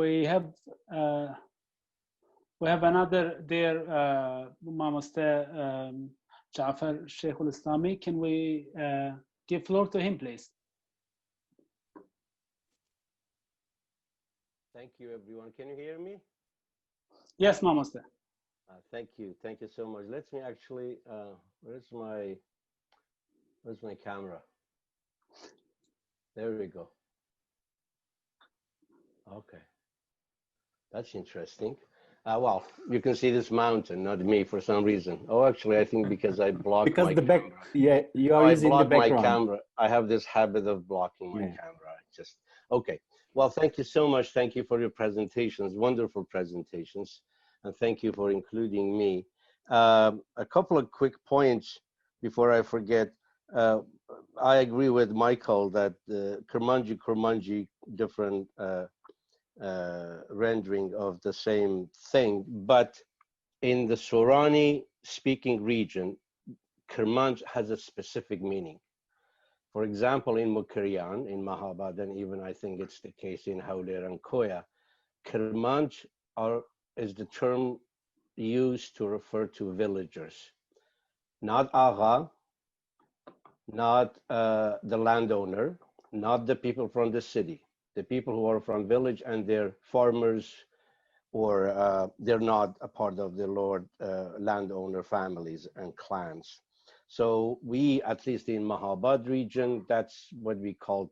we have another there, Master Jaffer Sheyholislami. Can we give floor to him, please? Thank you, everyone. Can you hear me? Yes, Master. Thank you so much. Let me actually, where's my camera? There we go. Okay, that's interesting. Well, you can see this mountain, not me, for some reason. Oh, actually, I think because I blocked my camera. Yeah, you are using the background. My camera. I have this habit of blocking my camera. Just okay. Well, thank you so much. Thank you for your presentations, wonderful presentations, and thank you for including me. A couple of quick points before I forget. I agree with Michael that Kurmanci, different rendering of the same thing, but in the Sorani speaking region, Kurmanci has a specific meaning. For example, in Mukriyan, in Mahabad, and even I think it's the case in Hawler and Koya, Kurmanci is the term used to refer to villagers, not Agha, not the landowner, not the people from the city. The people who are from village and they're farmers, or they're not a part of the landowner families and clans. So we, at least in Mahabad region, that's what we called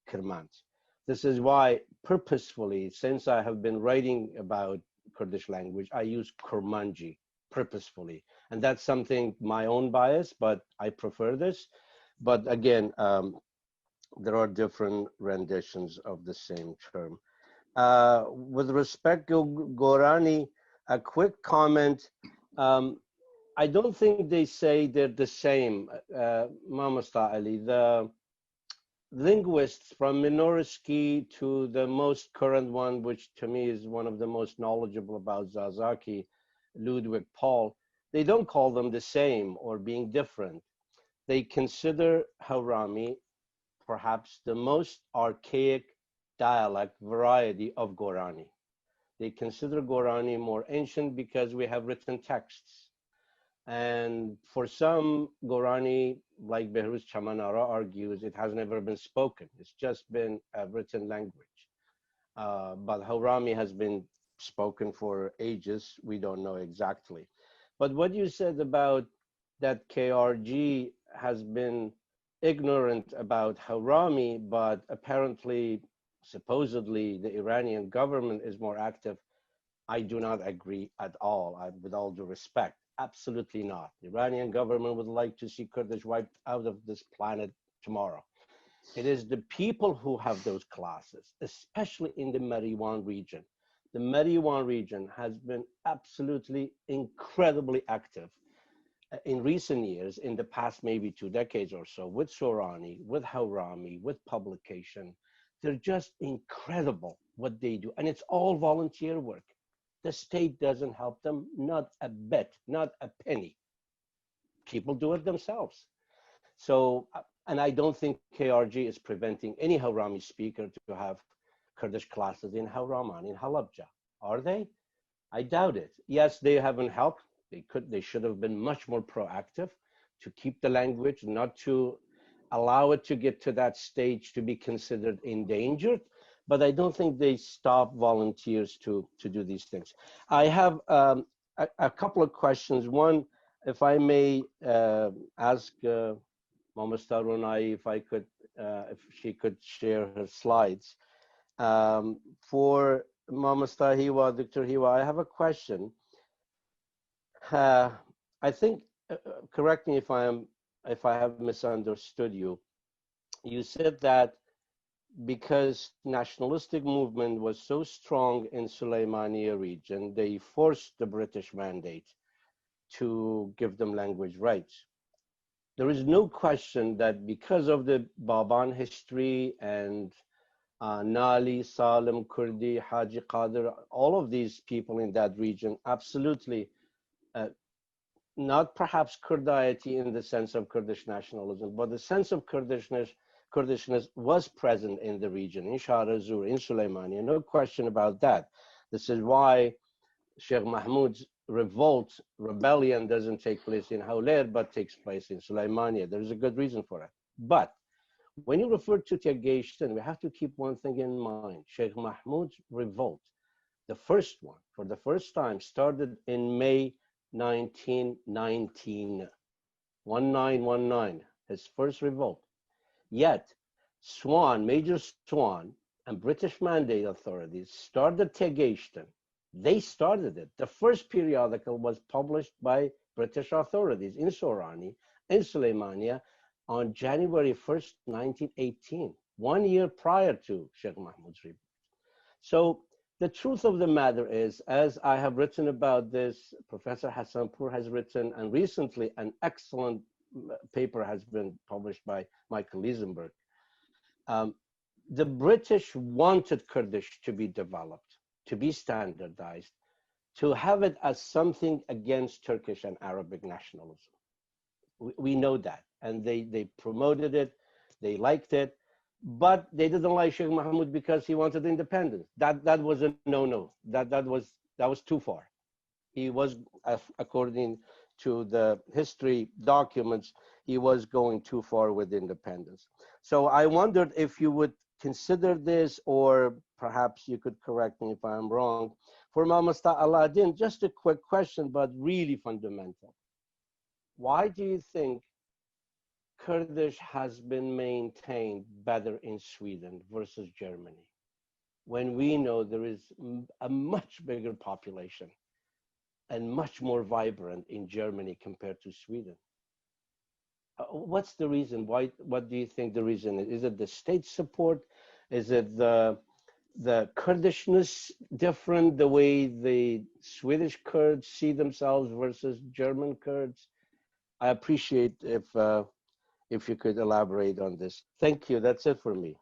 Kurmanci. This is why purposefully, since I have been writing about Kurdish language, I use Kurmanci purposefully. And that's something, my own bias, but I prefer this. But again, there are different renditions of the same term. With respect to Gorani, a quick comment. I don't think they say they're the same, Mamasta Ali. The linguists from Minorsky to the most current one, which to me is one of the most knowledgeable about Zazaki, Ludwig Paul, they don't call them the same or being different. They consider Hawrami perhaps the most archaic dialect variety of Gorani. They consider Gorani more ancient because we have written texts. And for some, Gorani, like Behruz Chamanara argues, it has never been spoken. It's just been a written language. But Hawrami has been spoken for ages. We don't know exactly. But what you said about that KRG has been ignorant about Hawrami, but apparently, supposedly, the Iranian government is more active, I do not agree at all, with all due respect. Absolutely not. The Iranian government would like to see Kurdish wiped out of this planet tomorrow. It is the people who have those classes, especially in the Mariwan region. The Mariwan region has been absolutely incredibly active in recent years, in the past maybe 2 decades or so, with Sorani, with Hawrami, with publication. They're just incredible what they do. And it's all volunteer work. The state doesn't help them, not a bit, not a penny. People do it themselves. So, and I don't think KRG is preventing any Hawrami speaker to have Kurdish classes in Hawraman, in Halabja. Are they? I doubt it. Yes, they haven't helped. They should have been much more proactive to keep the language, not to allow it to get to that stage to be considered endangered. But I don't think they stop volunteers to do these things. I have a couple of questions. One, if I may ask Mama Starunai if she could share her slides. For Mama Hiwa, Dr. Hiwa, I have a question. I think, correct me if I have misunderstood you. You said that because nationalistic movement was so strong in Sulaimaniya region, they forced the British mandate to give them language rights. There is no question that because of the Baban history and Nali, Salim, Kurdi, Haji Qadir, all of these people in that region, absolutely, not perhaps Kurdiety in the sense of Kurdish nationalism, but the sense of Kurdishness Kurdishness was present in the region, in Shah Azur, in Sulaimania, no question about that. This is why Sheikh Mahmoud's rebellion doesn't take place in Hawler, but takes place in Sulaimania. There's a good reason for it. But when you refer to Tegeshtan, we have to keep one thing in mind. Sheikh Mahmoud's revolt, the first one, for the first time, started in May 1919, 1919, his first revolt. Yet, Major Swan, and British Mandate authorities started Tegeshtan. They started it. The first periodical was published by British authorities in Sorani, in Sulaimania, on January 1st, 1918, 1 year prior to Sheikh Mahmoud's revolt. So the truth of the matter is, as I have written about this, Professor Hassanpour has written, and recently an excellent paper has been published by Michael Liesenberg. The British wanted Kurdish to be developed, to be standardized, to have it as something against Turkish and Arabic nationalism. We know that, and they promoted it, they liked it, but they didn't like Sheikh Mahmoud because he wanted independence. That was a no-no. That was too far. He was, according to the history documents, he was going too far with independence. So I wondered if you would consider this, or perhaps you could correct me if I'm wrong. For Mamasta Aladdin, just a quick question, but really fundamental. Why do you think Kurdish has been maintained better in Sweden versus Germany, when we know there is a much bigger population and much more vibrant in Germany compared to Sweden? What's the reason? What do you think the reason is? Is it the state support? Is it the Kurdishness different, the way the Swedish Kurds see themselves versus German Kurds? I appreciate if you could elaborate on this. Thank you. That's it for me.